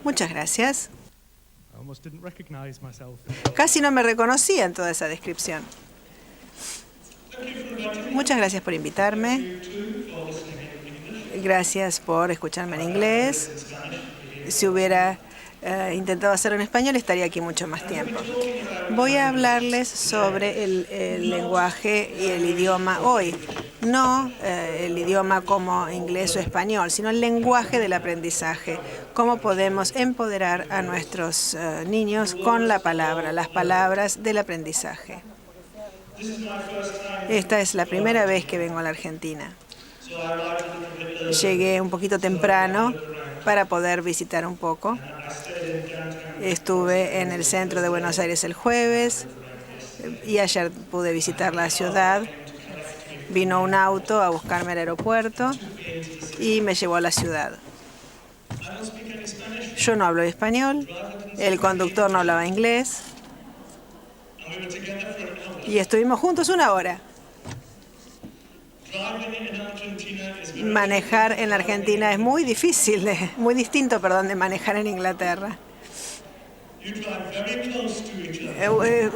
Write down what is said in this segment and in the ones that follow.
Muchas gracias. Casi no me reconocía en toda esa descripción. Muchas gracias por invitarme. Gracias por escucharme en inglés. Si hubiera intentado hacerlo en español, estaría aquí mucho más tiempo. Voy a hablarles sobre el lenguaje y el idioma hoy. No el idioma como inglés o español, sino el lenguaje del aprendizaje. Cómo podemos empoderar a nuestros niños con la palabra, las palabras del aprendizaje. Esta es la primera vez que vengo a la Argentina. Llegué un poquito temprano para poder visitar un poco. Estuve en el centro de Buenos Aires el jueves y ayer pude visitar la ciudad. Vino un auto a buscarme al aeropuerto y me llevó a la ciudad. Yo no hablo español, el conductor no hablaba inglés y estuvimos juntos una hora. Manejar en la Argentina es muy difícil, muy distinto, de manejar en Inglaterra.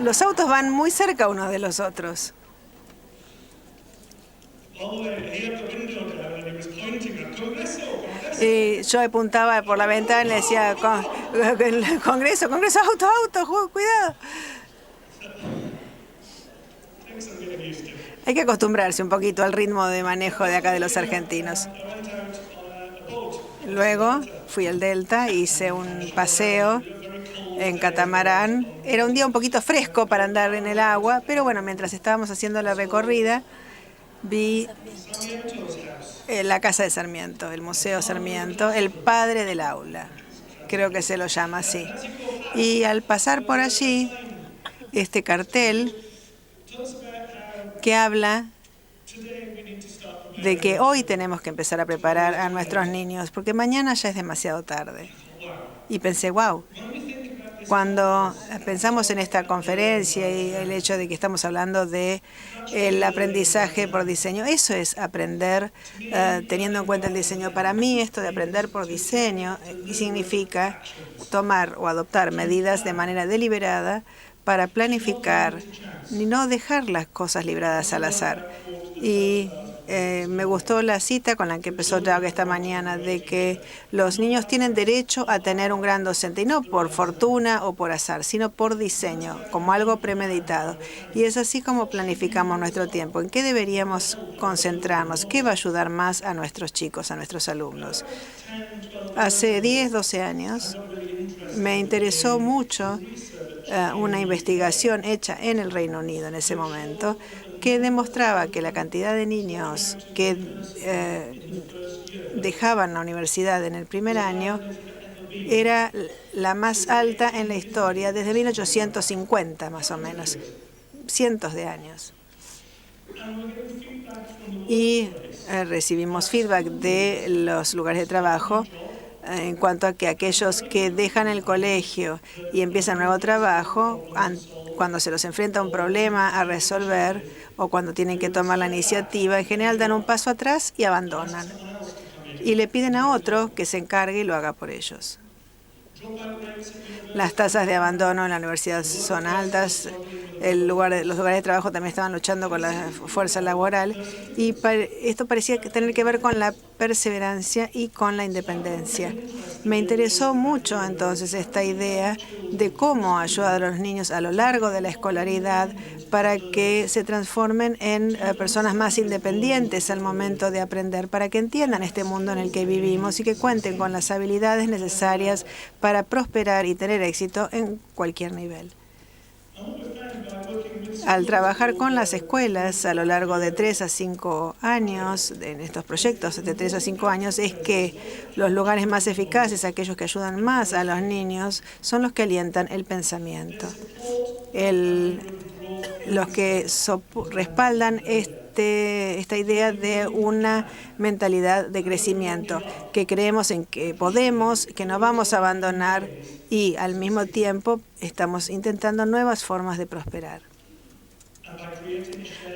Los autos van muy cerca unos de los otros. Y yo apuntaba por la ventana y le decía, Congreso, auto, cuidado. Hay que acostumbrarse un poquito al ritmo de manejo de acá de los argentinos. Luego fui al Delta, hice un paseo en catamarán. Era un día un poquito fresco para andar en el agua, pero bueno, mientras estábamos haciendo la recorrida, vi la casa de Sarmiento, el Museo Sarmiento, el padre del aula. Creo que se lo llama así. Y al pasar por allí, este cartel que habla de que hoy tenemos que empezar a preparar a nuestros niños, porque mañana ya es demasiado tarde. Y pensé, wow, cuando pensamos en esta conferencia y el hecho de que estamos hablando de el aprendizaje por diseño, eso es aprender teniendo en cuenta el diseño. Para mí esto de aprender por diseño significa tomar o adoptar medidas de manera deliberada para planificar y no dejar las cosas libradas al azar. Y me gustó la cita con la que empezó Doug esta mañana, de que los niños tienen derecho a tener un gran docente, y no por fortuna o por azar, sino por diseño, como algo premeditado. Y es así como planificamos nuestro tiempo. ¿En qué deberíamos concentrarnos? ¿Qué va a ayudar más a nuestros chicos, a nuestros alumnos? Hace 10, 12 años me interesó mucho una investigación hecha en el Reino Unido en ese momento, que demostraba que la cantidad de niños que dejaban la universidad en el primer año era la más alta en la historia desde 1850, más o menos, cientos de años. Y recibimos feedback de los lugares de trabajo en cuanto a que aquellos que dejan el colegio y empiezan un nuevo trabajo, cuando se los enfrenta a un problema a resolver o cuando tienen que tomar la iniciativa, en general dan un paso atrás y abandonan. Y le piden a otro que se encargue y lo haga por ellos. Las tasas de abandono en la universidad son altas. Los lugares de trabajo también estaban luchando con la fuerza laboral. Y esto parecía tener que ver con la perseverancia y con la independencia. Me interesó mucho entonces esta idea de cómo ayudar a los niños a lo largo de la escolaridad para que se transformen en personas más independientes al momento de aprender, para que entiendan este mundo en el que vivimos y que cuenten con las habilidades necesarias para prosperar y tener éxito en cualquier nivel. Al trabajar con las escuelas a lo largo de 3 a 5 años, en estos proyectos de 3 a 5 años, es que los lugares más eficaces, aquellos que ayudan más a los niños, son los que alientan el pensamiento. Los que respaldan esta idea de una mentalidad de crecimiento, que creemos en que podemos, que no vamos a abandonar y al mismo tiempo estamos intentando nuevas formas de prosperar.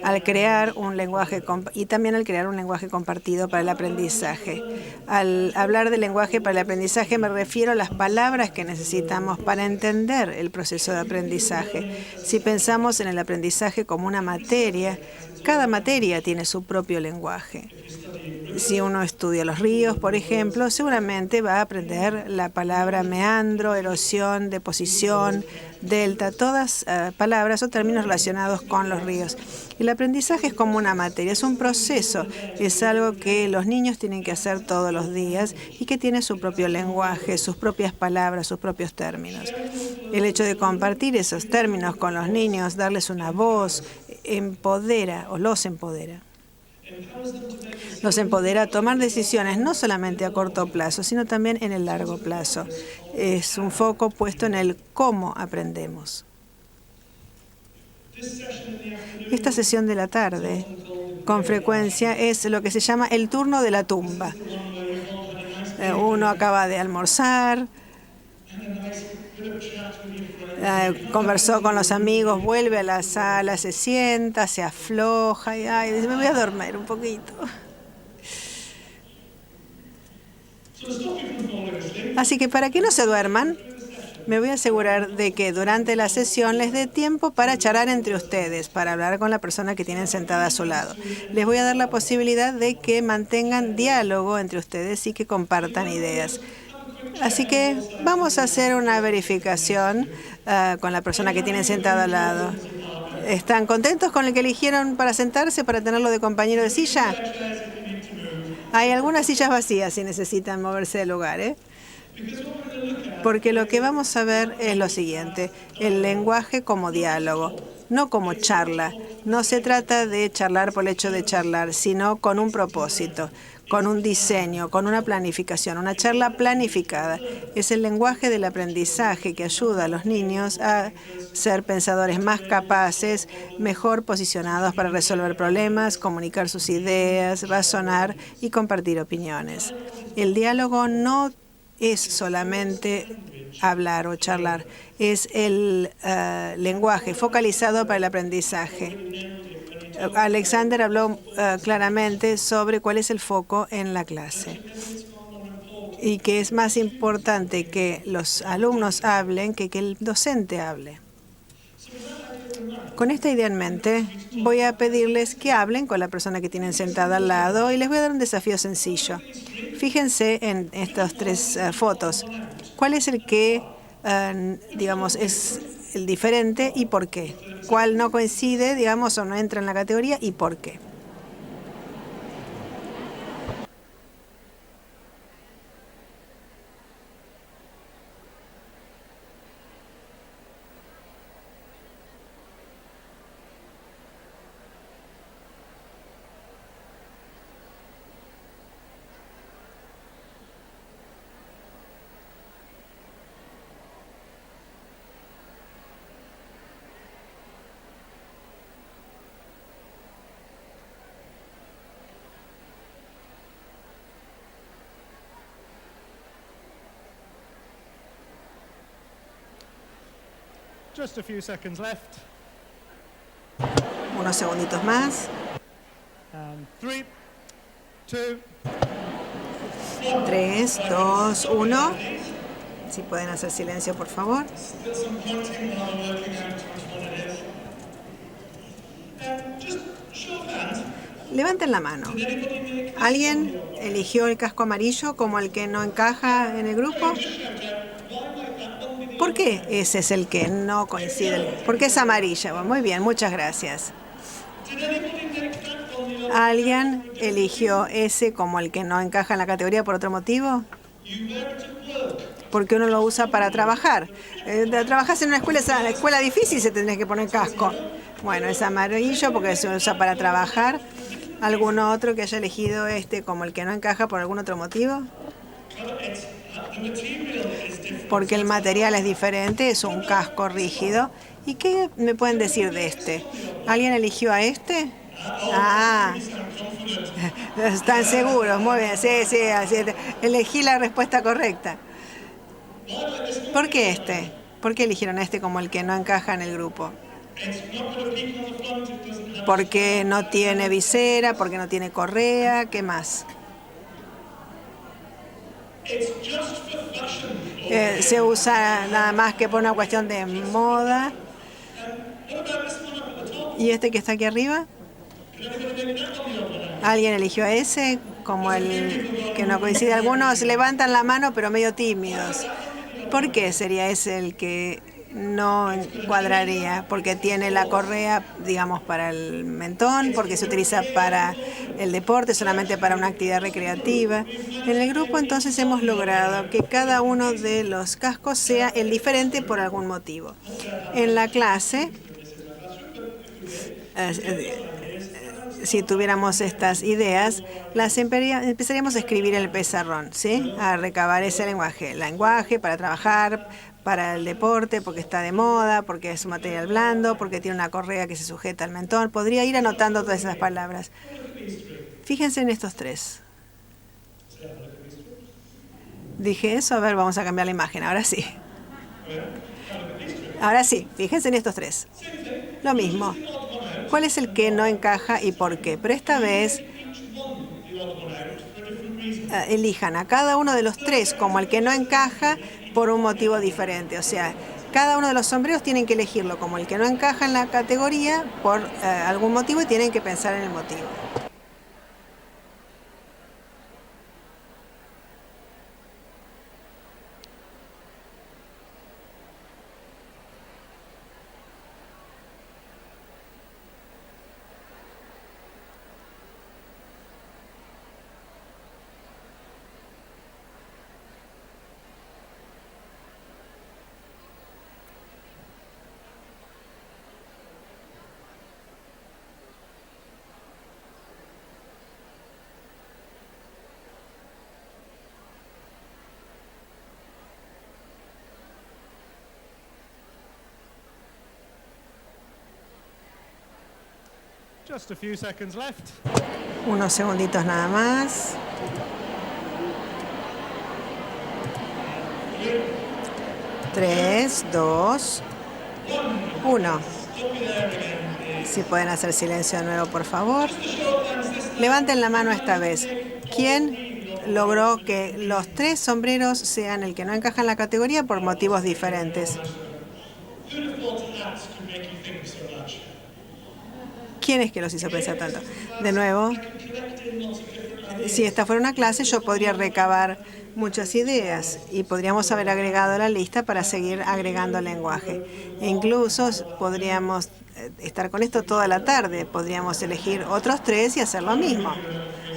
al crear un lenguaje y también al crear un lenguaje compartido para el aprendizaje. Al hablar de lenguaje para el aprendizaje me refiero a las palabras que necesitamos para entender el proceso de aprendizaje. Si pensamos en el aprendizaje como una materia, cada materia tiene su propio lenguaje. Si uno estudia los ríos, por ejemplo, seguramente va a aprender la palabra meandro, erosión, deposición, delta, todas palabras o términos relacionados con los ríos. El aprendizaje es como una materia, es un proceso, es algo que los niños tienen que hacer todos los días y que tiene su propio lenguaje, sus propias palabras, sus propios términos. El hecho de compartir esos términos con los niños, darles una voz, empodera o los empodera. Nos empodera a tomar decisiones no solamente a corto plazo, sino también en el largo plazo. Es un foco puesto en el cómo aprendemos. Esta sesión de la tarde, con frecuencia, es lo que se llama el turno de la tumba. Uno acaba de almorzar, conversó con los amigos, vuelve a la sala, se sienta, se afloja y dice, me voy a dormir un poquito. Así que para que no se duerman, me voy a asegurar de que durante la sesión les dé tiempo para charlar entre ustedes, para hablar con la persona que tienen sentada a su lado. Les voy a dar la posibilidad de que mantengan diálogo entre ustedes y que compartan ideas. Así que vamos a hacer una verificación con la persona que tienen sentada al lado. ¿Están contentos con el que eligieron para sentarse, para tenerlo de compañero de silla? Hay algunas sillas vacías si necesitan moverse del lugar, Porque lo que vamos a ver es lo siguiente, el lenguaje como diálogo, no como charla. No se trata de charlar por el hecho de charlar, sino con un propósito, con un diseño, con una planificación, una charla planificada. Es el lenguaje del aprendizaje que ayuda a los niños a ser pensadores más capaces, mejor posicionados para resolver problemas, comunicar sus ideas, razonar y compartir opiniones. El diálogo no es solamente hablar o charlar, es el lenguaje focalizado para el aprendizaje. Alexander habló claramente sobre cuál es el foco en la clase y que es más importante que los alumnos hablen que el docente hable. Con esta idea en mente, voy a pedirles que hablen con la persona que tienen sentada al lado y les voy a dar un desafío sencillo. Fíjense en estas tres fotos. ¿Cuál es el que, digamos, es el diferente y por qué? ¿Cuál no coincide, digamos, o no entra en la categoría y por qué? Just a few seconds left. Unos segunditos más. 3, 2. 3, 2, 1. Si pueden hacer silencio, por favor. Levanten la mano. ¿Alguien eligió el casco amarillo como el que no encaja en el grupo? ¿Por qué ese es el que no coincide? ¿Por qué es amarilla? Bueno, muy bien, muchas gracias. ¿Alguien eligió ese como el que no encaja en la categoría por otro motivo? Porque uno lo usa para trabajar. Trabajas en una escuela difícil, se tendría que poner casco. Bueno, es amarillo porque se usa para trabajar. ¿Alguno otro que haya elegido este como el que no encaja por algún otro motivo? Porque el material es diferente, es un casco rígido. ¿Y qué me pueden decir de este? ¿Alguien eligió a este? Ah, están seguros, muy bien, sí, así elegí la respuesta correcta. ¿Por qué este? ¿Por qué eligieron a este como el que no encaja en el grupo? Porque no tiene visera, porque no tiene correa, ¿qué más? Se usa nada más que por una cuestión de moda. ¿Y este que está aquí arriba? ¿Alguien eligió a ese? Como el que no coincide. Algunos levantan la mano, pero medio tímidos. ¿Por qué sería ese el que no encuadraría? Porque tiene la correa, digamos, para el mentón, porque se utiliza para el deporte, solamente para una actividad recreativa. En el grupo entonces hemos logrado que cada uno de los cascos sea el diferente por algún motivo. En la clase, si tuviéramos estas ideas, las empezaríamos a escribir en el pizarrón, ¿sí? A recabar ese lenguaje. Lenguaje para trabajar, para el deporte, porque está de moda, porque es un material blando, porque tiene una correa que se sujeta al mentón. Podría ir anotando todas esas palabras. Fíjense en estos tres. ¿Dije eso? A ver, vamos a cambiar la imagen. Ahora sí. Ahora sí, fíjense en estos tres. Lo mismo. ¿Cuál es el que no encaja y por qué? Pero esta vez elijan a cada uno de los tres como el que no encaja por un motivo diferente. O sea, cada uno de los sombreros tienen que elegirlo como el que no encaja en la categoría por algún motivo y tienen que pensar en el motivo. Just a few seconds left. Unos segunditos nada más. Tres, dos, uno. Si pueden hacer silencio de nuevo, por favor. Levanten la mano esta vez. ¿Quién logró que los tres sombreros sean el que no encaja en la categoría por motivos diferentes? ¿Quién es que los hizo pensar tanto? De nuevo, si esta fuera una clase, yo podría recabar muchas ideas y podríamos haber agregado la lista para seguir agregando lenguaje. E incluso podríamos estar con esto toda la tarde. Podríamos elegir otros tres y hacer lo mismo.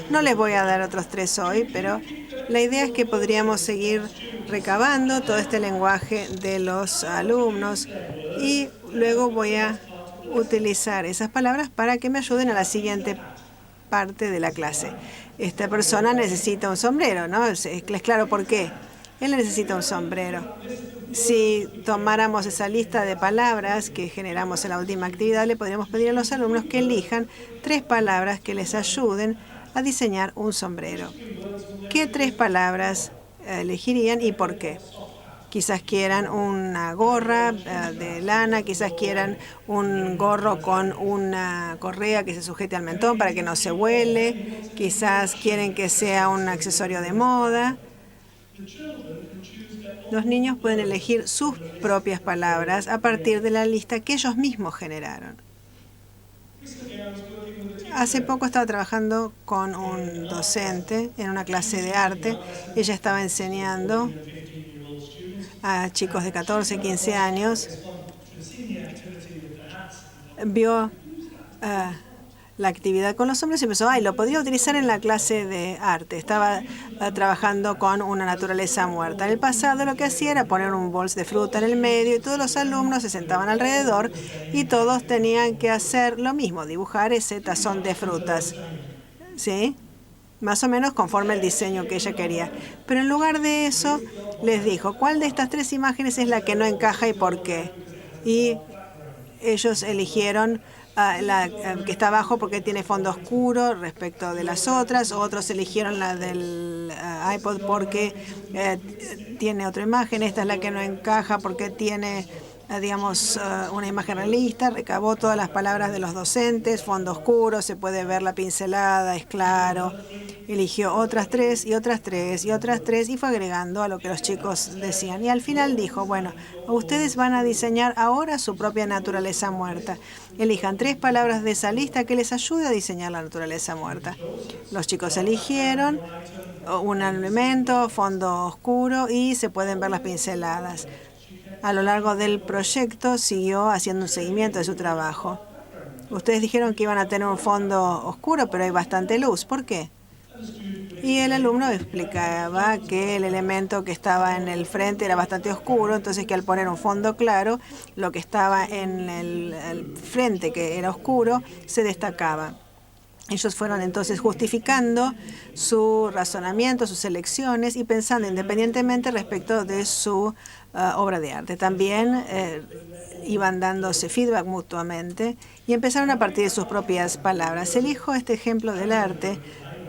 No les voy a dar otros tres hoy, pero la idea es que podríamos seguir recabando todo este lenguaje de los alumnos y luego voy a utilizar esas palabras para que me ayuden a la siguiente parte de la clase. Esta persona necesita un sombrero, ¿no? Es claro por qué. Él necesita un sombrero. Si tomáramos esa lista de palabras que generamos en la última actividad, le podríamos pedir a los alumnos que elijan tres palabras que les ayuden a diseñar un sombrero. ¿Qué tres palabras elegirían y por qué? Quizás quieran una gorra de lana, quizás quieran un gorro con una correa que se sujete al mentón para que no se vuele, quizás quieren que sea un accesorio de moda. Los niños pueden elegir sus propias palabras a partir de la lista que ellos mismos generaron. Hace poco estaba trabajando con un docente en una clase de arte. Ella estaba enseñando a chicos de 14, 15 años. Vio la actividad con los hombres y pensó, lo podría utilizar en la clase de arte. Estaba trabajando con una naturaleza muerta. En el pasado lo que hacía era poner un bols de fruta en el medio y todos los alumnos se sentaban alrededor y todos tenían que hacer lo mismo, dibujar ese tazón de frutas. ¿Sí? Más o menos conforme el diseño que ella quería. Pero en lugar de eso, les dijo, ¿cuál de estas tres imágenes es la que no encaja y por qué? Y ellos eligieron la que está abajo porque tiene fondo oscuro respecto de las otras. Otros eligieron la del iPod porque tiene otra imagen. Esta es la que no encaja porque tiene digamos, una imagen realista, recabó todas las palabras de los docentes, fondo oscuro, se puede ver la pincelada, es claro. Eligió otras 3 y otras 3 y otras 3 y fue agregando a lo que los chicos decían. Y al final dijo, bueno, ustedes van a diseñar ahora su propia naturaleza muerta. Elijan 3 palabras de esa lista que les ayude a diseñar la naturaleza muerta. Los chicos eligieron un elemento, fondo oscuro y se pueden ver las pinceladas. A lo largo del proyecto siguió haciendo un seguimiento de su trabajo. Ustedes dijeron que iban a tener un fondo oscuro, pero hay bastante luz. ¿Por qué? Y el alumno explicaba que el elemento que estaba en el frente era bastante oscuro, entonces que al poner un fondo claro, lo que estaba en el frente, que era oscuro, se destacaba. Ellos fueron entonces justificando su razonamiento, sus elecciones y pensando independientemente respecto de su obra de arte. También iban dándose feedback mutuamente y empezaron a partir de sus propias palabras. Elijo este ejemplo del arte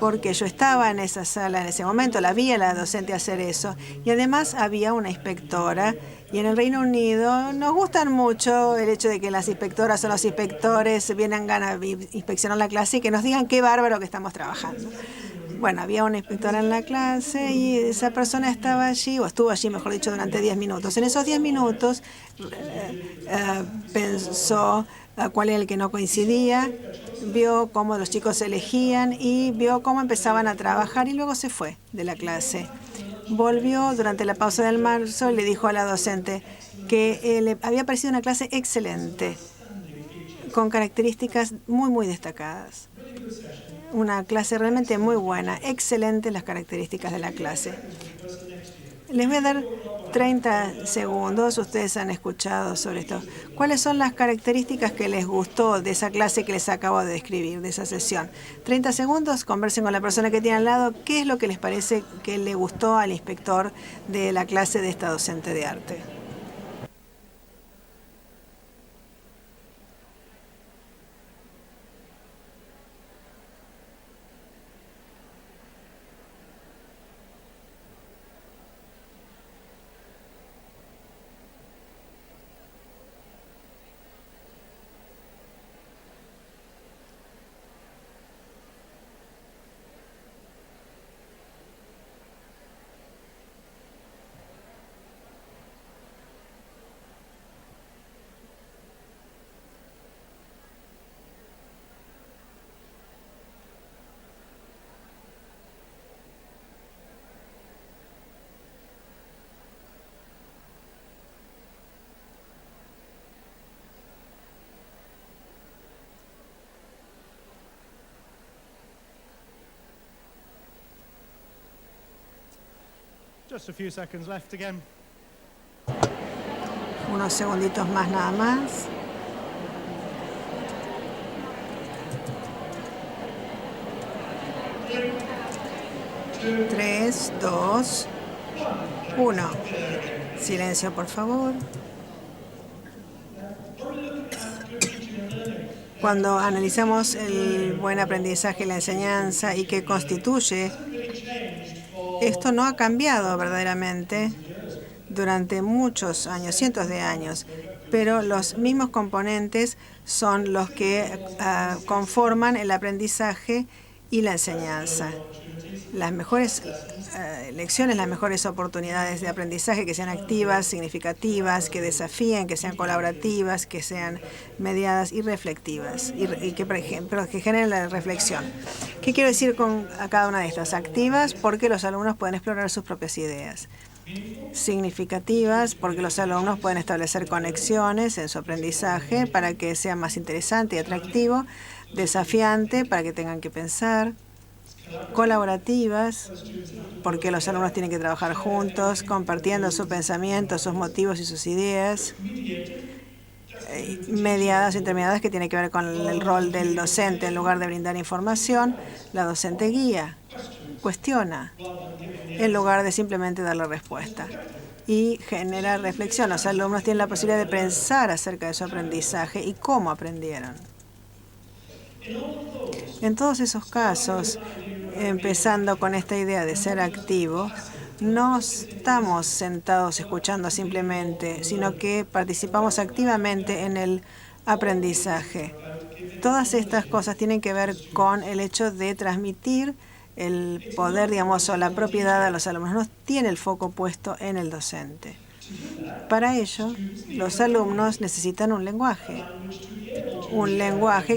porque yo estaba en esa sala en ese momento, la vi a la docente hacer eso y además había una inspectora. Y en el Reino Unido nos gustan mucho el hecho de que las inspectoras o los inspectores vienen a inspeccionar la clase y que nos digan qué bárbaro que estamos trabajando. Bueno, había una inspectora en la clase y esa persona estaba allí, o estuvo allí, mejor dicho, durante 10 minutos. En esos 10 minutos pensó cuál era el que no coincidía, vio cómo los chicos elegían y vio cómo empezaban a trabajar y luego se fue de la clase. Volvió durante la pausa del almuerzo y le dijo a la docente que le había parecido una clase excelente, con características muy destacadas. Una clase realmente muy buena, excelentes las características de la clase. Les voy a dar 30 segundos. Ustedes han escuchado sobre esto. ¿Cuáles son las características que les gustó de esa clase que les acabo de describir, de esa sesión? 30 segundos, conversen con la persona que tiene al lado. ¿Qué es lo que les parece que le gustó al inspector de la clase de esta docente de arte? Just a few seconds left again. Unos segunditos más nada más. Tres, dos, uno. Silencio, por favor. Cuando analizamos el buen aprendizaje, la enseñanza y qué constituye, esto no ha cambiado verdaderamente durante muchos años, cientos de años, pero los mismos componentes son los que conforman el aprendizaje y la enseñanza. Las mejores lecciones, las mejores oportunidades de aprendizaje que sean activas, significativas, que desafíen, que sean colaborativas, que sean mediadas y reflectivas, y que, por ejemplo, que generen la reflexión. ¿Qué quiero decir con a cada una de estas? Activas, porque los alumnos pueden explorar sus propias ideas. Significativas, porque los alumnos pueden establecer conexiones en su aprendizaje para que sea más interesante y atractivo. Desafiante, para que tengan que pensar. Colaborativas, porque los alumnos tienen que trabajar juntos, compartiendo su pensamiento, sus motivos y sus ideas. Mediadas o intermediadas, que tiene que ver con el rol del docente. En lugar de brindar información, la docente guía, cuestiona, en lugar de simplemente dar la respuesta. Y genera reflexión. Los alumnos tienen la posibilidad de pensar acerca de su aprendizaje y cómo aprendieron. En todos esos casos, empezando con esta idea de ser activo, no estamos sentados escuchando simplemente, sino que participamos activamente en el aprendizaje. Todas estas cosas tienen que ver con el hecho de transmitir el poder, digamos, o la propiedad a los alumnos. No tiene el foco puesto en el docente. Para ello, los alumnos necesitan un lenguaje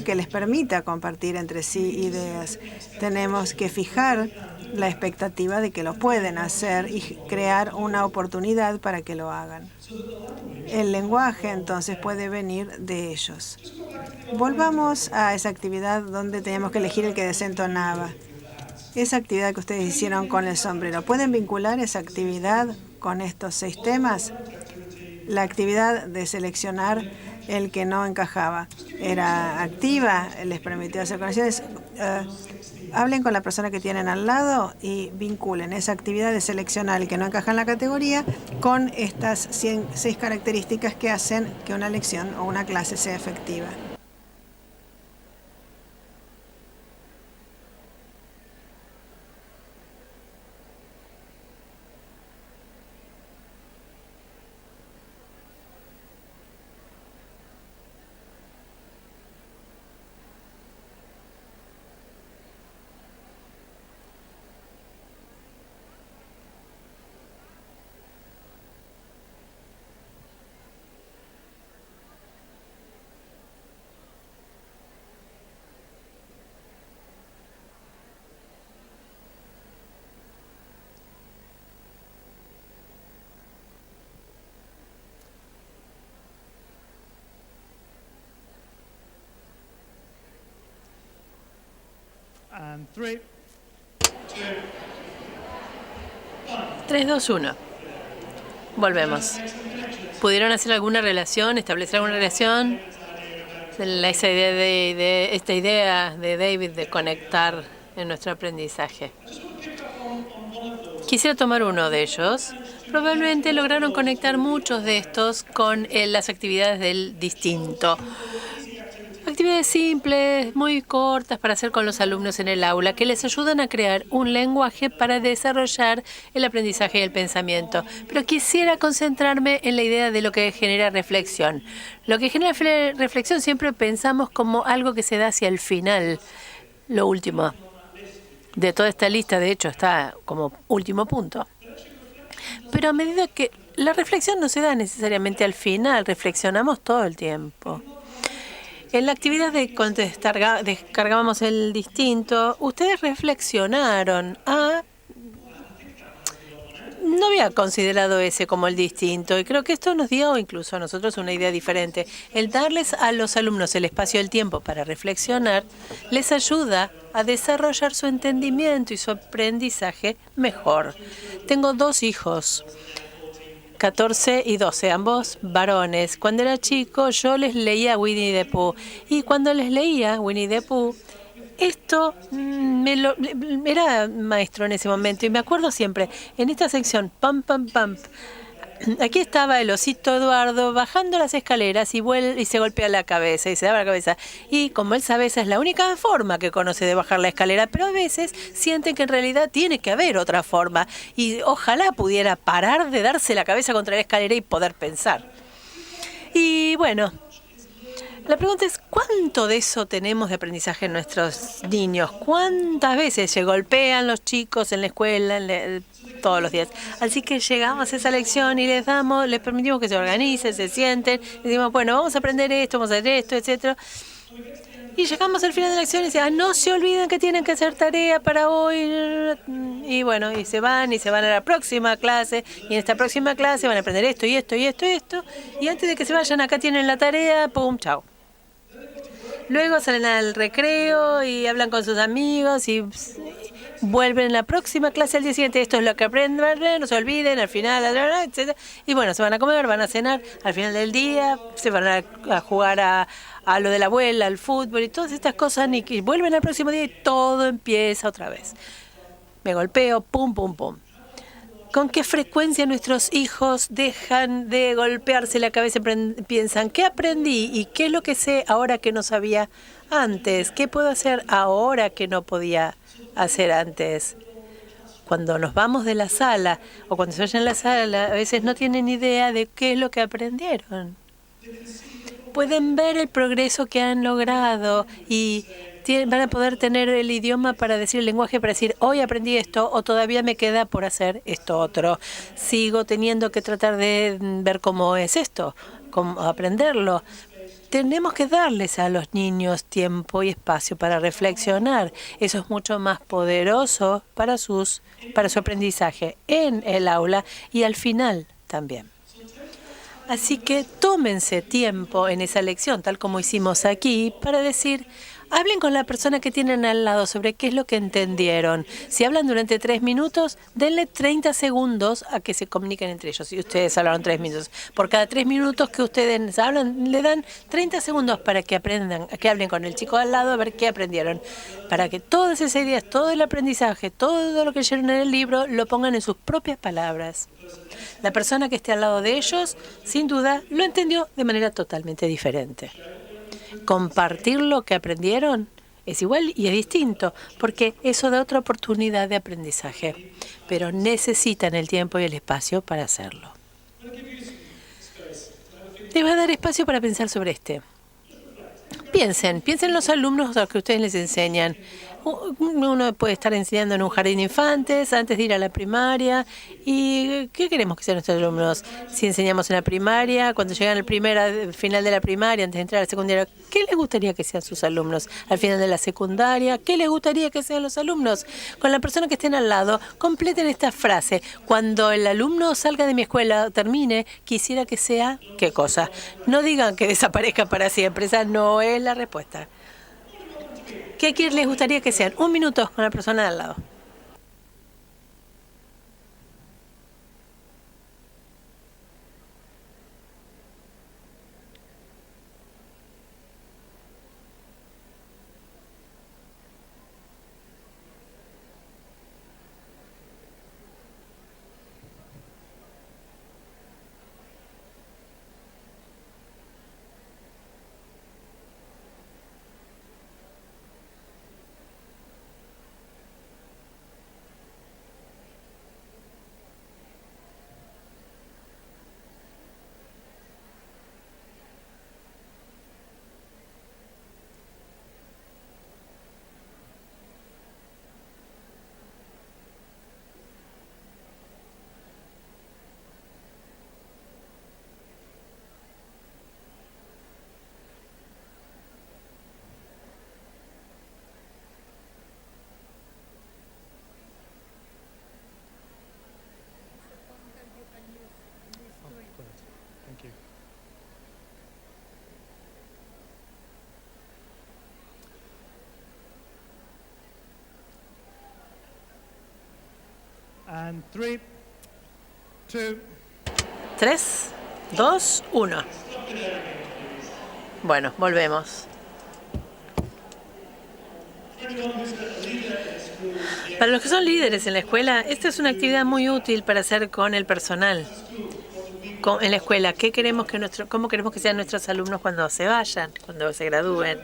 que les permita compartir entre sí ideas. Tenemos que fijar la expectativa de que lo pueden hacer y crear una oportunidad para que lo hagan. El lenguaje entonces puede venir de ellos. Volvamos a esa actividad donde teníamos que elegir el que desentonaba. Esa actividad que ustedes hicieron con el sombrero. ¿Pueden vincular esa actividad con estos 6 temas? La actividad de seleccionar el que no encajaba era activa, les permitió hacer conexiones. Hablen con la persona que tienen al lado y vinculen esa actividad de seleccionar el que no encaja en la categoría con estas 6 características que hacen que una lección o una clase sea efectiva. And 3, 3, 2, 1. Volvemos. ¿Pudieron hacer alguna relación, establecer alguna relación? Esta idea de David de conectar en nuestro aprendizaje. Quisiera tomar uno de ellos. Probablemente lograron conectar muchos de estos con las actividades del distinto. Actividades simples, muy cortas para hacer con los alumnos en el aula, que les ayudan a crear un lenguaje para desarrollar el aprendizaje y el pensamiento. Pero quisiera concentrarme en la idea de lo que genera reflexión. Lo que genera reflexión siempre pensamos como algo que se da hacia el final, lo último. De toda esta lista, de hecho, está como último punto. Pero a medida que la reflexión no se da necesariamente al final, reflexionamos todo el tiempo. En la actividad de cuando descargábamos el distinto, ustedes reflexionaron. No había considerado ese como el distinto y creo que esto nos dio incluso a nosotros una idea diferente. El darles a los alumnos el espacio y el tiempo para reflexionar les ayuda a desarrollar su entendimiento y su aprendizaje mejor. Tengo 2 hijos. 14 y 12, ambos varones. Cuando era chico, yo les leía Winnie the Pooh. Y cuando les leía Winnie the Pooh, esto era maestro en ese momento. Y me acuerdo siempre, en esta sección, pam, pam, pam, aquí estaba el osito Eduardo bajando las escaleras y se golpea la cabeza y se da la cabeza. Y como él sabe, esa es la única forma que conoce de bajar la escalera, pero a veces sienten que en realidad tiene que haber otra forma. Y ojalá pudiera parar de darse la cabeza contra la escalera y poder pensar. Y bueno, la pregunta es, ¿cuánto de eso tenemos de aprendizaje en nuestros niños? ¿Cuántas veces se golpean los chicos en la escuela todos los días? Así que llegamos a esa lección y les permitimos que se organicen, se sienten, les decimos, bueno, vamos a aprender esto, vamos a hacer esto, etcétera. Y llegamos al final de la lección y dicen, no se olviden que tienen que hacer tarea para hoy. Y bueno, y se van a la próxima clase. Y en esta próxima clase van a aprender esto y esto y esto y esto. Y antes de que se vayan, acá tienen la tarea, pum, chao. Luego salen al recreo y hablan con sus amigos y vuelven en la próxima clase al día siguiente. Esto es lo que aprenden, no se olviden, al final, etc. Y bueno, se van a comer, van a cenar, al final del día se van a jugar a lo de la abuela, al fútbol y todas estas cosas. Y vuelven al próximo día y todo empieza otra vez. Me golpeo, pum, pum, pum. ¿Con qué frecuencia nuestros hijos dejan de golpearse la cabeza y piensan, ¿qué aprendí y qué es lo que sé ahora que no sabía antes? ¿Qué puedo hacer ahora que no podía hacer antes? cuando nos vamos de la sala o cuando se vayan a la sala, a veces no tienen idea de qué es lo que aprendieron. Pueden ver el progreso que han logrado y van a poder tener el idioma para decir, el lenguaje para decir, hoy aprendí esto o todavía me queda por hacer esto otro. Sigo teniendo que tratar de ver cómo es esto, cómo aprenderlo. Tenemos que darles a los niños tiempo y espacio para reflexionar. Eso es mucho más poderoso para su aprendizaje en el aula y al final también. Así que tómense tiempo en esa lección, tal como hicimos aquí, para decir, hablen con la persona que tienen al lado sobre qué es lo que entendieron. Si hablan durante 3 minutos, denle 30 segundos a que se comuniquen entre ellos. Si ustedes hablaron 3 minutos, por cada 3 minutos que ustedes hablan, le dan 30 segundos para que aprendan, que hablen con el chico al lado a ver qué aprendieron. Para que todas esas ideas, todo el aprendizaje, todo lo que leyeron en el libro, lo pongan en sus propias palabras. La persona que esté al lado de ellos, sin duda, lo entendió de manera totalmente diferente. Compartir lo que aprendieron es igual y es distinto, porque eso da otra oportunidad de aprendizaje, pero necesitan el tiempo y el espacio para hacerlo. Les va a dar espacio para pensar sobre este. Piensen los alumnos a los que ustedes les enseñan. Uno puede estar enseñando en un jardín de infantes antes de ir a la primaria. ¿Y qué queremos que sean nuestros alumnos? Si enseñamos en la primaria, cuando llegan al final de la primaria, antes de entrar a la secundaria, ¿qué les gustaría que sean sus alumnos? Al final de la secundaria, ¿qué les gustaría que sean los alumnos? Con la persona que estén al lado, completen esta frase. Cuando el alumno salga de mi escuela, termine, quisiera que sea, ¿qué cosa? No digan que desaparezca para siempre, esa no es la respuesta. ¿Qué les gustaría que sean? 1 minuto con la persona de al lado. Thank you. And 3, 2. 3, 2, 1. Bueno, volvemos. Para los que son líderes en la escuela, esta es una actividad muy útil para hacer con el personal. En la escuela, ¿cómo queremos que sean nuestros alumnos cuando se vayan, cuando se gradúen?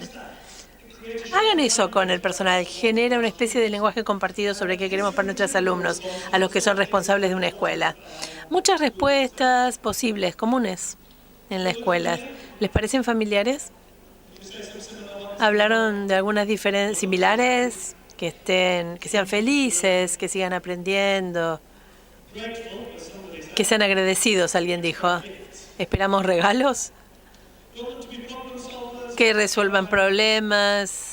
Hagan eso con el personal. Genera una especie de lenguaje compartido sobre qué queremos para nuestros alumnos, a los que son responsables de una escuela. Muchas respuestas posibles, comunes en la escuela. ¿Les parecen familiares? ¿Hablaron de algunas diferencias similares? Que sean felices, que sigan aprendiendo, que sean agradecidos, alguien dijo. ¿Esperamos regalos? Que resuelvan problemas.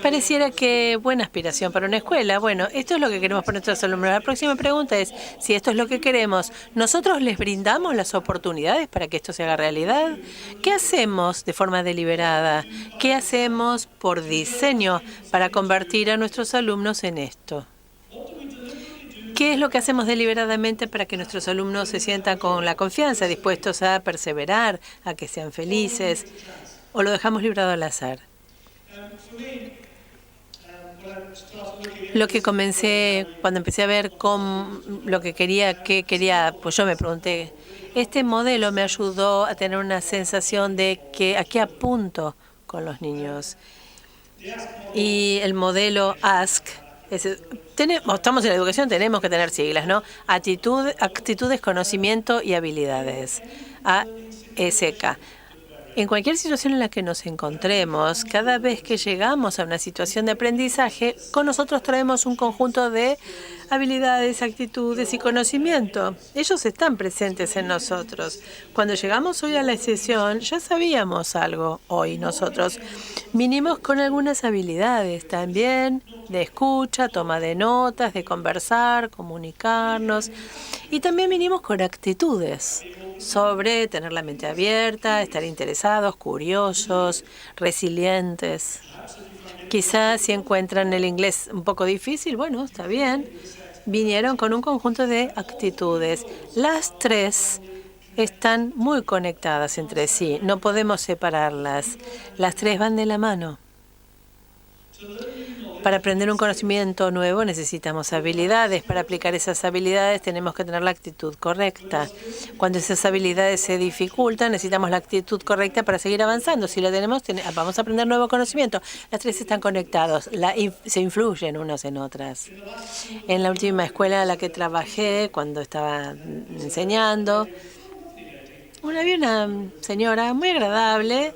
Pareciera que buena aspiración para una escuela. Bueno, esto es lo que queremos para nuestros alumnos. La próxima pregunta es, si esto es lo que queremos, ¿nosotros les brindamos las oportunidades para que esto se haga realidad? ¿Qué hacemos de forma deliberada? ¿Qué hacemos por diseño para convertir a nuestros alumnos en esto? ¿Qué es lo que hacemos deliberadamente para que nuestros alumnos se sientan con la confianza, dispuestos a perseverar, a que sean felices? ¿O lo dejamos librado al azar? Lo que comencé, cuando empecé a ver qué quería, pues yo me pregunté, este modelo me ayudó a tener una sensación de que a qué apunto con los niños. Y el modelo ASK, estamos en la educación, tenemos que tener siglas, ¿no? Actitudes, conocimiento y habilidades. ASK. En cualquier situación en la que nos encontremos, cada vez que llegamos a una situación de aprendizaje, con nosotros traemos un conjunto de habilidades, actitudes y conocimiento. Ellos están presentes en nosotros. Cuando llegamos hoy a la sesión, ya sabíamos algo hoy nosotros. Vinimos con algunas habilidades también de escucha, toma de notas, de conversar, comunicarnos. Y también vinimos con actitudes sobre tener la mente abierta, estar interesados, curiosos, resilientes. Quizás si encuentran el inglés un poco difícil, bueno, está bien. Vinieron con un conjunto de actitudes. Las tres están muy conectadas entre sí, no podemos separarlas. Las tres van de la mano. Para aprender un conocimiento nuevo necesitamos habilidades. Para aplicar esas habilidades tenemos que tener la actitud correcta. Cuando esas habilidades se dificultan, necesitamos la actitud correcta para seguir avanzando. Si la tenemos, vamos a aprender nuevo conocimiento. Las tres están conectados, se influyen unas en otras. En la última escuela en la que trabajé, cuando estaba enseñando, había una señora muy agradable.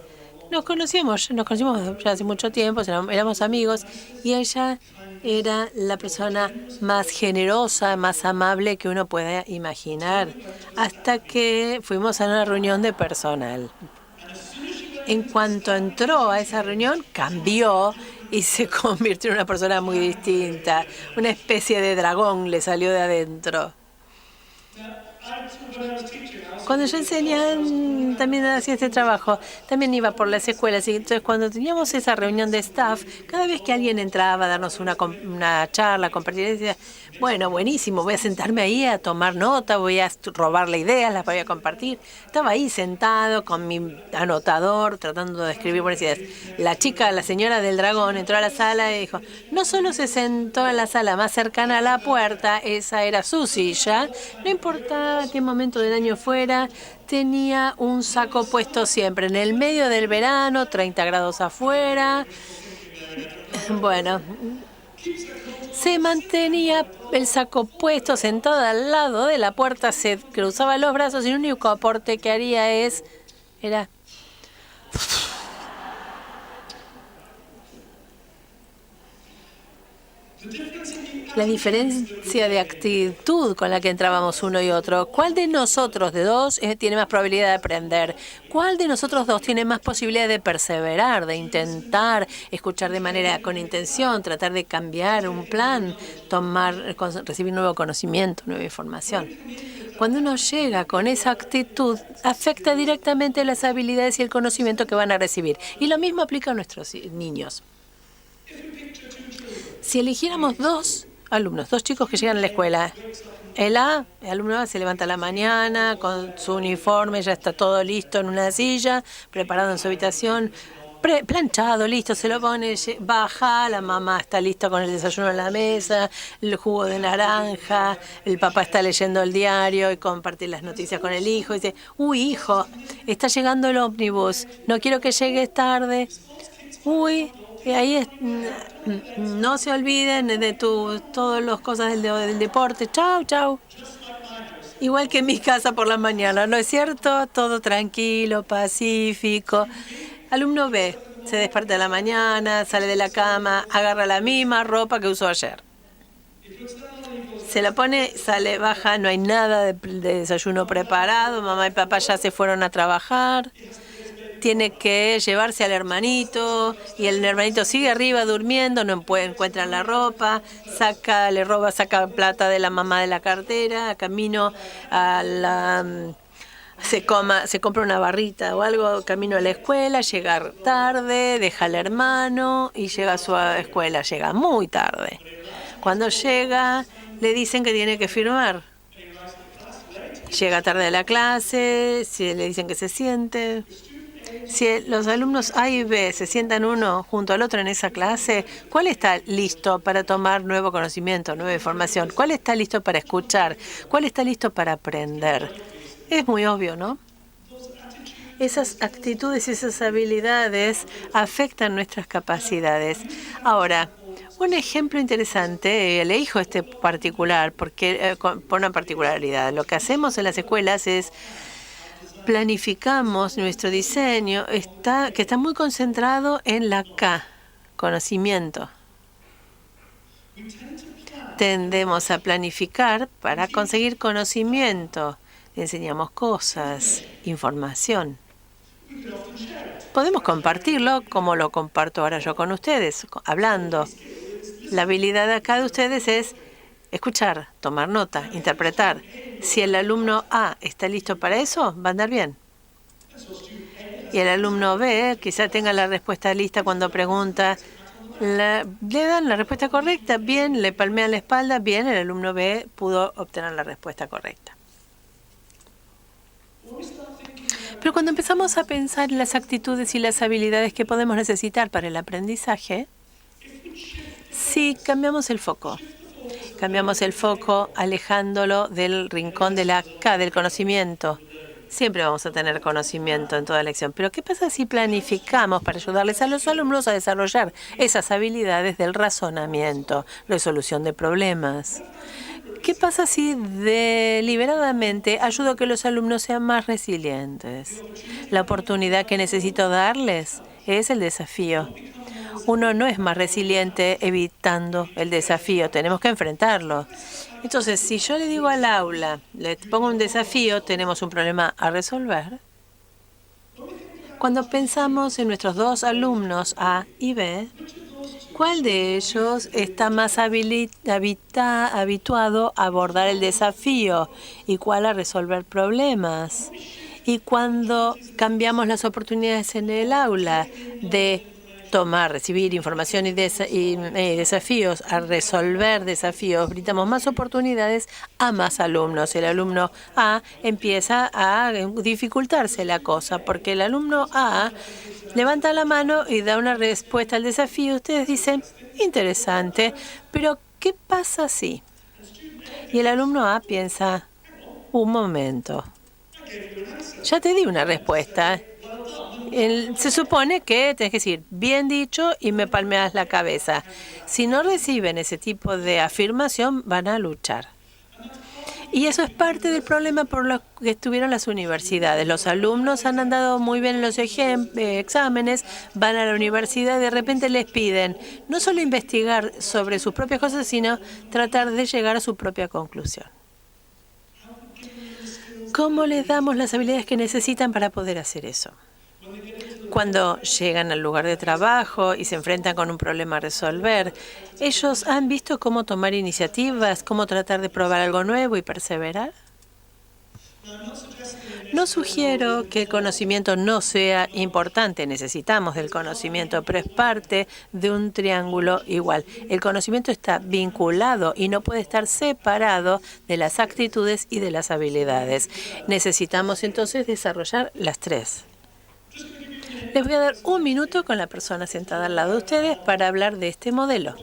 Nos conocimos ya hace mucho tiempo, éramos amigos, y ella era la persona más generosa, más amable que uno pueda imaginar, hasta que fuimos a una reunión de personal. En cuanto entró a esa reunión, cambió y se convirtió en una persona muy distinta. Una especie de dragón le salió de adentro. Cuando yo enseñaba, también hacía este trabajo, también iba por las escuelas, y entonces cuando teníamos esa reunión de staff, cada vez que alguien entraba a darnos una charla, compartir, decía, bueno, buenísimo, voy a sentarme ahí a tomar nota, voy a robarle ideas, las voy a compartir. Estaba ahí sentado con mi anotador, tratando de escribir buenas ideas. La señora del dragón, entró a la sala y dijo, no solo se sentó en la sala más cercana a la puerta, esa era su silla, no importaba qué momento del año fuera, tenía un saco puesto siempre, en el medio del verano, 30 grados afuera. Bueno, se mantenía el saco puesto, sentada al lado de la puerta, se cruzaba los brazos y el único aporte que haría era la diferencia de actitud con la que entrábamos uno y otro. ¿Cuál de nosotros de dos tiene más probabilidad de aprender? ¿Cuál de nosotros dos tiene más posibilidad de perseverar, de intentar, escuchar de manera con intención, tratar de cambiar un plan, recibir nuevo conocimiento, nueva información? Cuando uno llega con esa actitud, afecta directamente las habilidades y el conocimiento que van a recibir. Y lo mismo aplica a nuestros niños. Si eligiéramos dos chicos que llegan a la escuela, el alumno A se levanta a la mañana con su uniforme, ya está todo listo en una silla, preparado en su habitación, planchado, listo, se lo pone, baja, la mamá está lista con el desayuno en la mesa, el jugo de naranja, el papá está leyendo el diario y comparte las noticias con el hijo, y dice, uy, hijo, está llegando el ómnibus, no quiero que llegues tarde, uy. Y ahí no se olviden de todas las cosas del deporte. Chau, chau. Igual que en mi casa por la mañana, ¿no es cierto? Todo tranquilo, pacífico. Alumno B se despierta en la mañana, sale de la cama, agarra la misma ropa que usó ayer. Se la pone, sale, baja, no hay nada de desayuno preparado, mamá y papá ya se fueron a trabajar. Tiene que llevarse al hermanito y el hermanito sigue arriba durmiendo, no encuentra la ropa, saca plata de la mamá de la cartera, camino se compra una barrita o algo, camino a la escuela, llega tarde, deja al hermano y llega a su escuela, llega muy tarde. Cuando llega, le dicen que tiene que firmar. Llega tarde a la clase, le dicen que se siente. Si los alumnos A y B se sientan uno junto al otro en esa clase, ¿cuál está listo para tomar nuevo conocimiento, nueva información? ¿Cuál está listo para escuchar? ¿Cuál está listo para aprender? Es muy obvio, ¿no? esas actitudes y esas habilidades afectan nuestras capacidades. Ahora, un ejemplo interesante, le dijo este particular, porque por una particularidad. Lo que hacemos en las escuelas es planificamos nuestro diseño, que está muy concentrado en la K, conocimiento. Tendemos a planificar para conseguir conocimiento. Enseñamos cosas, información. Podemos compartirlo como lo comparto ahora yo con ustedes, hablando. La habilidad acá de ustedes es escuchar, tomar nota, interpretar. Si el alumno A está listo para eso, va a andar bien. Y el alumno B quizá tenga la respuesta lista cuando pregunta. Le dan la respuesta correcta, bien, le palmean la espalda, bien, el alumno B pudo obtener la respuesta correcta. Pero cuando empezamos a pensar en las actitudes y las habilidades que podemos necesitar para el aprendizaje, sí cambiamos el foco. Cambiamos el foco alejándolo del rincón de la K, del conocimiento. Siempre vamos a tener conocimiento en toda lección. Pero ¿qué pasa si planificamos para ayudarles a los alumnos a desarrollar esas habilidades del razonamiento, resolución de problemas? ¿Qué pasa si deliberadamente ayudo a que los alumnos sean más resilientes? La oportunidad que necesito darles es el desafío. Uno no es más resiliente evitando el desafío, tenemos que enfrentarlo. Entonces, si yo le digo al aula, le pongo un desafío, tenemos un problema a resolver. Cuando pensamos en nuestros dos alumnos A y B, ¿cuál de ellos está más habituado a abordar el desafío y cuál a resolver problemas? Y cuando cambiamos las oportunidades en el aula de recibir información y desafíos, a resolver desafíos, brindamos más oportunidades a más alumnos. El alumno A empieza a dificultarse la cosa, porque el alumno A levanta la mano y da una respuesta al desafío. Ustedes dicen, interesante, pero ¿qué pasa si? Y el alumno A piensa, un momento, ya te di una respuesta. Se supone que tienes que decir, bien dicho, y me palmeas la cabeza. Si no reciben ese tipo de afirmación, van a luchar. Y eso es parte del problema por lo que estuvieron las universidades. Los alumnos han andado muy bien en los exámenes, van a la universidad y de repente les piden no solo investigar sobre sus propias cosas, sino tratar de llegar a su propia conclusión. ¿Cómo les damos las habilidades que necesitan para poder hacer eso? Cuando llegan al lugar de trabajo y se enfrentan con un problema a resolver, ¿ellos han visto cómo tomar iniciativas, cómo tratar de probar algo nuevo y perseverar? No sugiero que el conocimiento no sea importante, necesitamos del conocimiento, pero es parte de un triángulo igual. El conocimiento está vinculado y no puede estar separado de las actitudes y de las habilidades. Necesitamos entonces desarrollar las tres. Les voy a dar un minuto con la persona sentada al lado de ustedes para hablar de este modelo.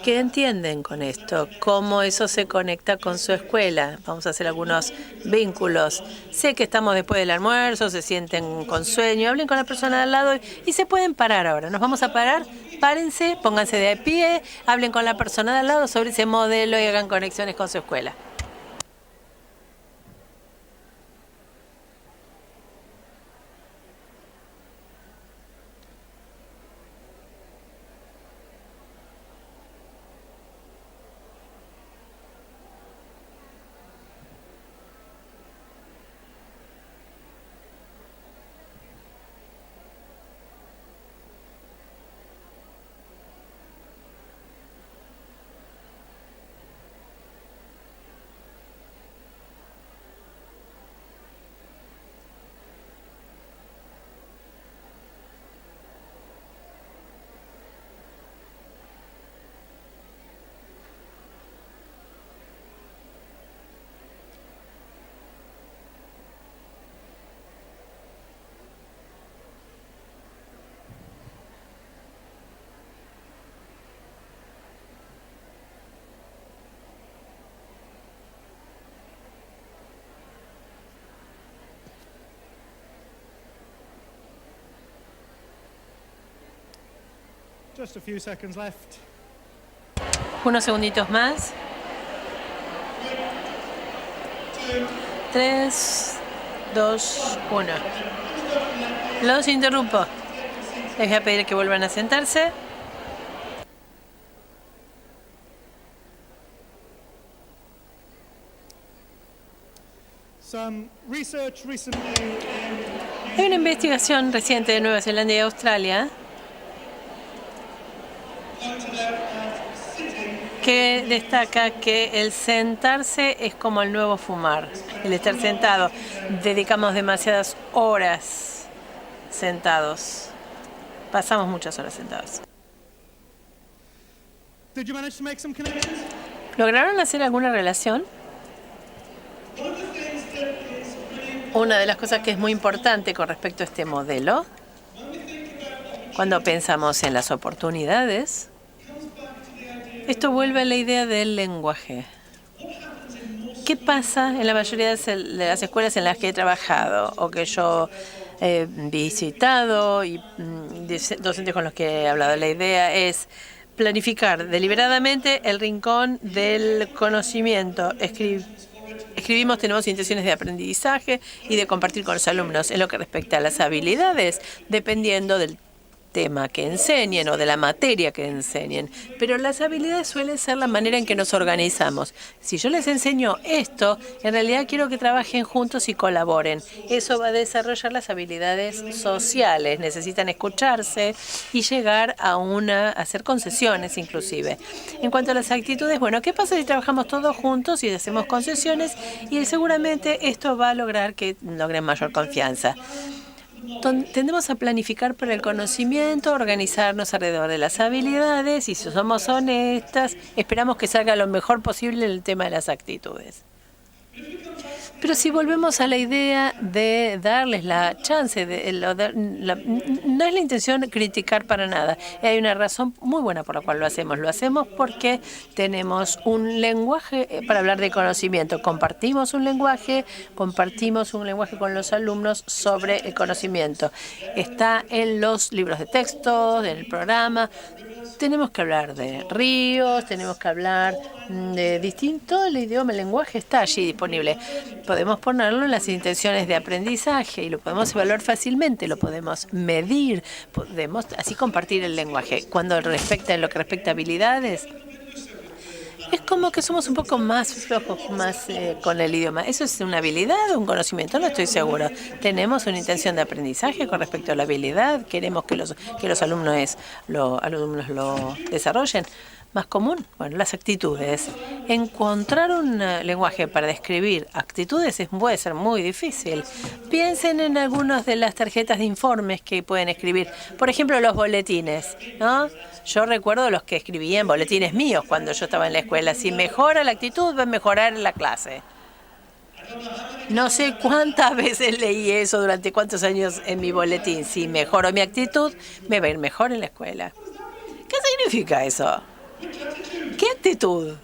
¿Qué entienden con esto? ¿Cómo eso se conecta con su escuela? Vamos a hacer algunos vínculos. Sé que estamos después del almuerzo, se sienten con sueño. Hablen con la persona de al lado y se pueden parar ahora. Nos vamos a parar. Párense, pónganse de pie, hablen con la persona de al lado sobre ese modelo y hagan conexiones con su escuela. Just a few seconds left. Unos segunditos más. 3, 2, 1. Los interrumpo. Les voy a pedir que vuelvan a sentarse. Some research recently Hay una investigación reciente de Nueva Zelanda y Australia que destaca que el sentarse es como el nuevo fumar, el estar sentado. Dedicamos demasiadas horas sentados. Pasamos muchas horas sentados. Did you manage to make some connections? ¿Lograron hacer alguna relación? Una de las cosas que es muy importante con respecto a este modelo, cuando pensamos en las oportunidades, esto vuelve a la idea del lenguaje. ¿Qué pasa en la mayoría de las escuelas en las que he trabajado o que yo he visitado y docentes con los que he hablado? La idea es planificar deliberadamente el rincón del conocimiento. Escribimos, tenemos intenciones de aprendizaje y de compartir con los alumnos en lo que respecta a las habilidades, dependiendo del tema que enseñen o de la materia que enseñen. Pero las habilidades suelen ser la manera en que nos organizamos. Si yo les enseño esto, en realidad quiero que trabajen juntos y colaboren. Eso va a desarrollar las habilidades sociales. Necesitan escucharse y llegar a hacer concesiones inclusive. En cuanto a las actitudes, bueno, ¿qué pasa si trabajamos todos juntos y hacemos concesiones? Y seguramente esto va a lograr que logren mayor confianza. Tendemos a planificar para el conocimiento, organizarnos alrededor de las habilidades y si somos honestas, esperamos que salga lo mejor posible en el tema de las actitudes. Pero si volvemos a la idea de darles la chance, no es la intención criticar para nada. Hay una razón muy buena por la cual lo hacemos. Lo hacemos porque tenemos un lenguaje para hablar de conocimiento. Compartimos un lenguaje con los alumnos sobre el conocimiento. Está en los libros de texto, en el programa. Tenemos que hablar de ríos, tenemos que hablar de distinto, el idioma, el lenguaje está allí disponible. Podemos ponerlo en las intenciones de aprendizaje y lo podemos evaluar fácilmente, lo podemos medir, podemos así compartir el lenguaje. Cuando en lo que respecta a habilidades, es como que somos un poco más flojos con el idioma. ¿Eso es una habilidad o un conocimiento? No estoy seguro. Tenemos una intención de aprendizaje con respecto a la habilidad. Queremos que los alumnos lo desarrollen. Más común, bueno, las actitudes. Encontrar un lenguaje para describir actitudes puede ser muy difícil. Piensen en algunas de las tarjetas de informes que pueden escribir. Por ejemplo, los boletines, ¿no? Yo recuerdo los que escribía en boletines míos cuando yo estaba en la escuela. Si mejora la actitud, va a mejorar la clase. No sé cuántas veces leí eso durante cuántos años en mi boletín. Si mejoro mi actitud, me va a ir mejor en la escuela. ¿Qué significa eso? ¿Qué actitud?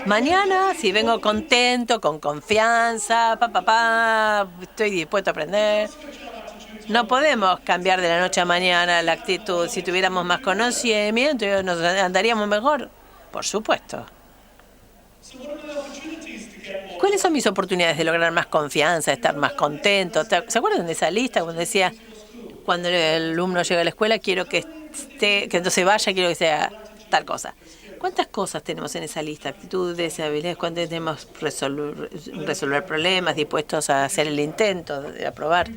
Mañana, si vengo contento, con confianza, estoy dispuesto a aprender. No podemos cambiar de la noche a mañana la actitud. Si tuviéramos más conocimiento, nos andaríamos mejor. Por supuesto. ¿Cuáles son mis oportunidades de lograr más confianza, estar más contento? ¿Se acuerdan de esa lista cuando decía, cuando el alumno llega a la escuela, quiero que entonces vaya, quiero que sea tal cosa? ¿Cuántas cosas tenemos en esa lista? Actitudes, habilidades, cuántas tenemos resolver problemas, dispuestos a hacer el intento de aprobar.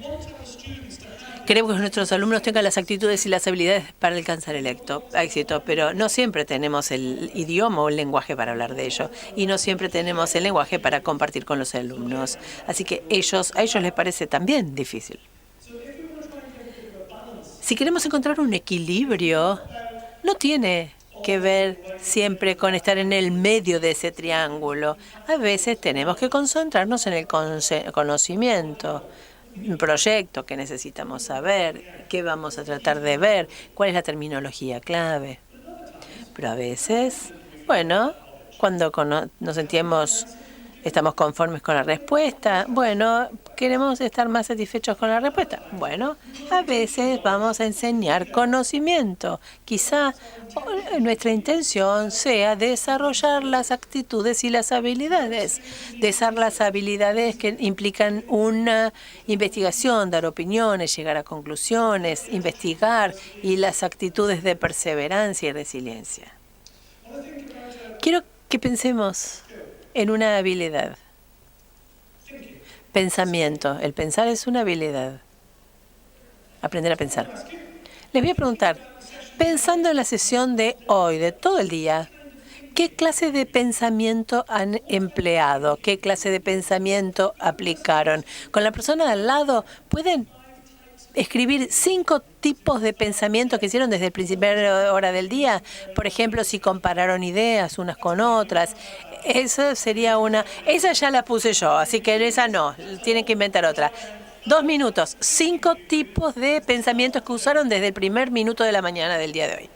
Queremos que nuestros alumnos tengan las actitudes y las habilidades para alcanzar el éxito, pero no siempre tenemos el idioma o el lenguaje para hablar de ello y no siempre tenemos el lenguaje para compartir con los alumnos. Así que a ellos les parece también difícil. Si queremos encontrar un equilibrio, no tiene que ver siempre con estar en el medio de ese triángulo. A veces tenemos que concentrarnos en el conocimiento, un proyecto que necesitamos saber, qué vamos a tratar de ver, cuál es la terminología clave. Pero a veces, bueno, cuando nos sentimos ¿Estamos conformes con la respuesta? Bueno, ¿queremos estar más satisfechos con la respuesta? Bueno, a veces vamos a enseñar conocimiento. Quizá nuestra intención sea desarrollar las actitudes y las habilidades. Desarrollar las habilidades que implican una investigación, dar opiniones, llegar a conclusiones, investigar, y las actitudes de perseverancia y resiliencia. Quiero que pensemos en una habilidad. Pensamiento. El pensar es una habilidad. Aprender a pensar. Les voy a preguntar, pensando en la sesión de hoy, de todo el día, ¿qué clase de pensamiento han empleado? ¿Qué clase de pensamiento aplicaron? Con la persona de al lado, ¿pueden escribir 5 tipos de pensamientos que hicieron desde la primera hora del día? Por ejemplo, si compararon ideas unas con otras. Esa sería una. Esa ya la puse yo, así que esa no. Tienen que inventar otra. 2 minutos. 5 tipos de pensamientos que usaron desde el primer minuto de la mañana del día de hoy.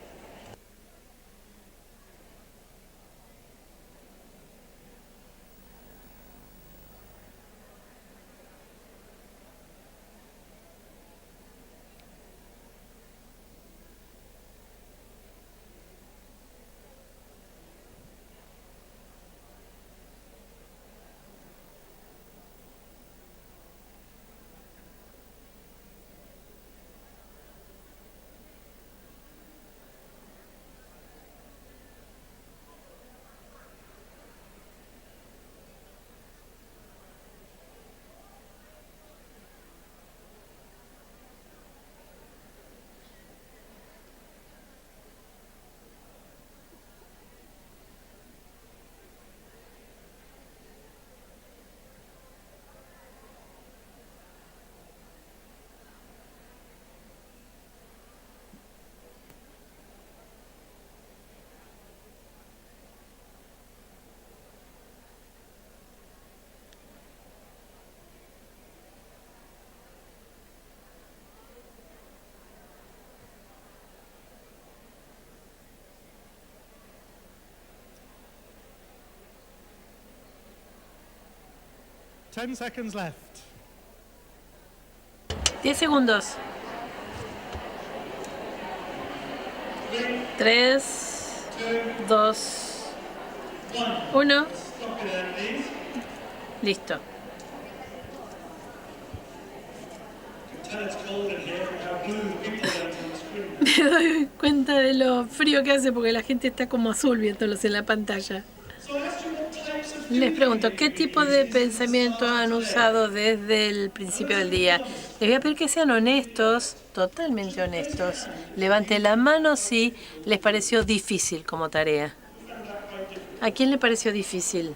Ten seconds left. 10 segundos. 3, 2, 1. Listo. Me doy cuenta de lo frío que hace porque la gente está como azul viéndolos en la pantalla. Les pregunto, ¿qué tipo de pensamiento han usado desde el principio del día? Les voy a pedir que sean honestos, totalmente honestos. Levanten la mano si les pareció difícil como tarea. ¿A quién le pareció difícil?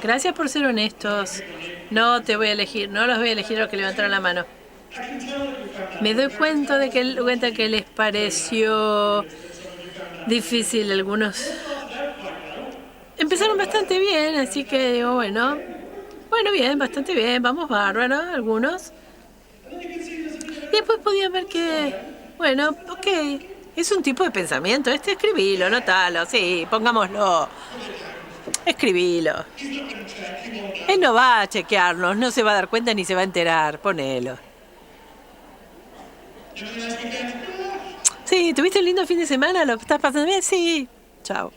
Gracias por ser honestos. No te voy a elegir, no los voy a elegir a los que levantaron la mano. Me doy cuenta de que les pareció difícil algunos. Empezaron bastante bien, así que digo, bueno, bien, bastante bien, vamos bárbaro, algunos. Y después podían ver que, bueno, ok, es un tipo de pensamiento, escribilo, anotalo, sí, pongámoslo, escribilo. Él no va a chequearnos, no se va a dar cuenta ni se va a enterar, ponelo. Sí, ¿tuviste un lindo fin de semana? ¿Lo estás pasando bien? Sí, chao.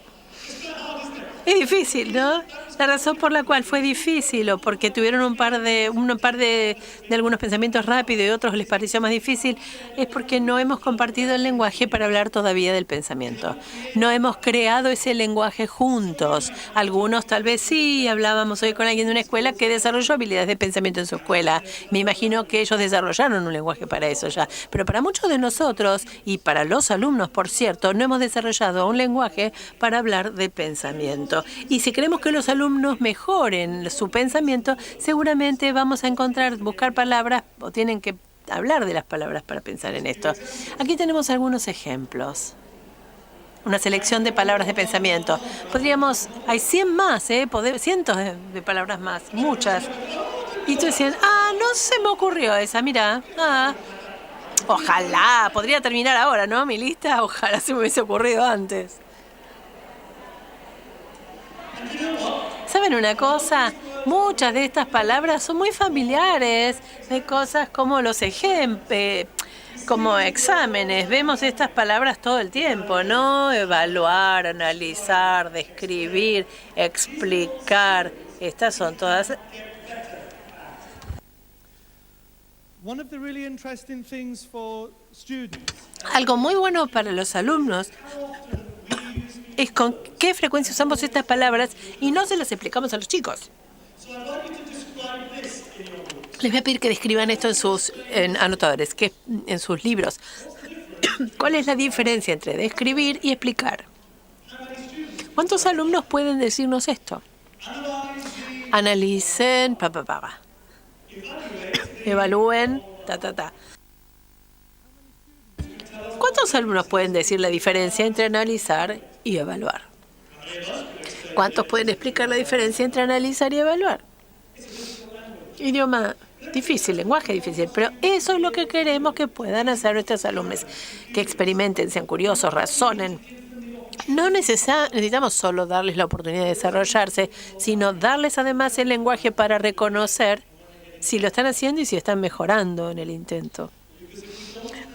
Es difícil, ¿no? La razón por la cual fue difícil o porque tuvieron un par de algunos pensamientos rápidos y otros les pareció más difícil es porque no hemos compartido el lenguaje para hablar todavía del pensamiento. No hemos creado ese lenguaje juntos. Algunos tal vez sí, hablábamos hoy con alguien de una escuela que desarrolló habilidades de pensamiento en su escuela. Me imagino que ellos desarrollaron un lenguaje para eso ya. Pero para muchos de nosotros y para los alumnos, por cierto, no hemos desarrollado un lenguaje para hablar de pensamiento. Y si queremos que los alumnos mejoren su pensamiento, seguramente vamos a buscar palabras o tienen que hablar de las palabras para pensar en esto. Aquí tenemos algunos ejemplos. Una selección de palabras de pensamiento. Hay 100 más, cientos de palabras más, muchas. Y tú decían, no se me ocurrió esa, mira, ojalá, podría terminar ahora, ¿no? Mi lista, ojalá se me hubiese ocurrido antes. ¿Saben ¿Saben una cosa? Muchas de estas palabras son muy familiares de cosas como los ejemplos, como exámenes. Vemos estas palabras todo el tiempo, ¿no? Evaluar, analizar, describir, explicar. Estas son todas. One of the really interesting things for students Algo muy bueno para los alumnos es con qué frecuencia usamos estas palabras y no se las explicamos a los chicos. Les voy a pedir que describan esto en sus anotadores, en sus libros. ¿Cuál es la diferencia entre describir y explicar? ¿Cuántos alumnos pueden decirnos esto? Analicen, evalúen, ¿Cuántos alumnos pueden decir la diferencia entre analizar y evaluar? ¿Cuántos pueden explicar la diferencia entre analizar y evaluar? Idioma difícil, lenguaje difícil, pero eso es lo que queremos que puedan hacer nuestros alumnos, que experimenten, sean curiosos, razonen. No necesitamos solo darles la oportunidad de desarrollarse, sino darles además el lenguaje para reconocer si lo están haciendo y si están mejorando en el intento.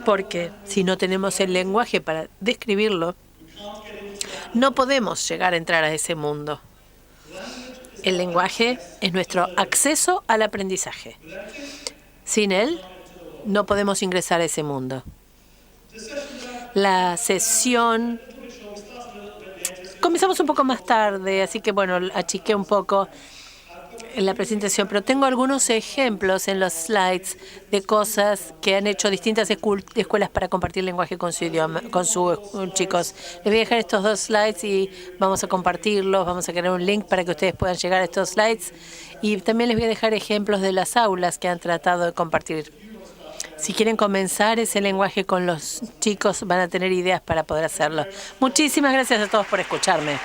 Porque si no tenemos el lenguaje para describirlo, no podemos llegar a entrar a ese mundo. El lenguaje es nuestro acceso al aprendizaje. Sin él, no podemos ingresar a ese mundo. La sesión comenzamos un poco más tarde, así que bueno, achiqué un poco en la presentación, pero tengo algunos ejemplos en los slides de cosas que han hecho distintas escuelas para compartir lenguaje con su idioma, con sus chicos. Les voy a dejar estos 2 slides y vamos a compartirlos, vamos a crear un link para que ustedes puedan llegar a estos slides y también les voy a dejar ejemplos de las aulas que han tratado de compartir. Si quieren comenzar ese lenguaje con los chicos, van a tener ideas para poder hacerlo. Muchísimas gracias a todos por escucharme.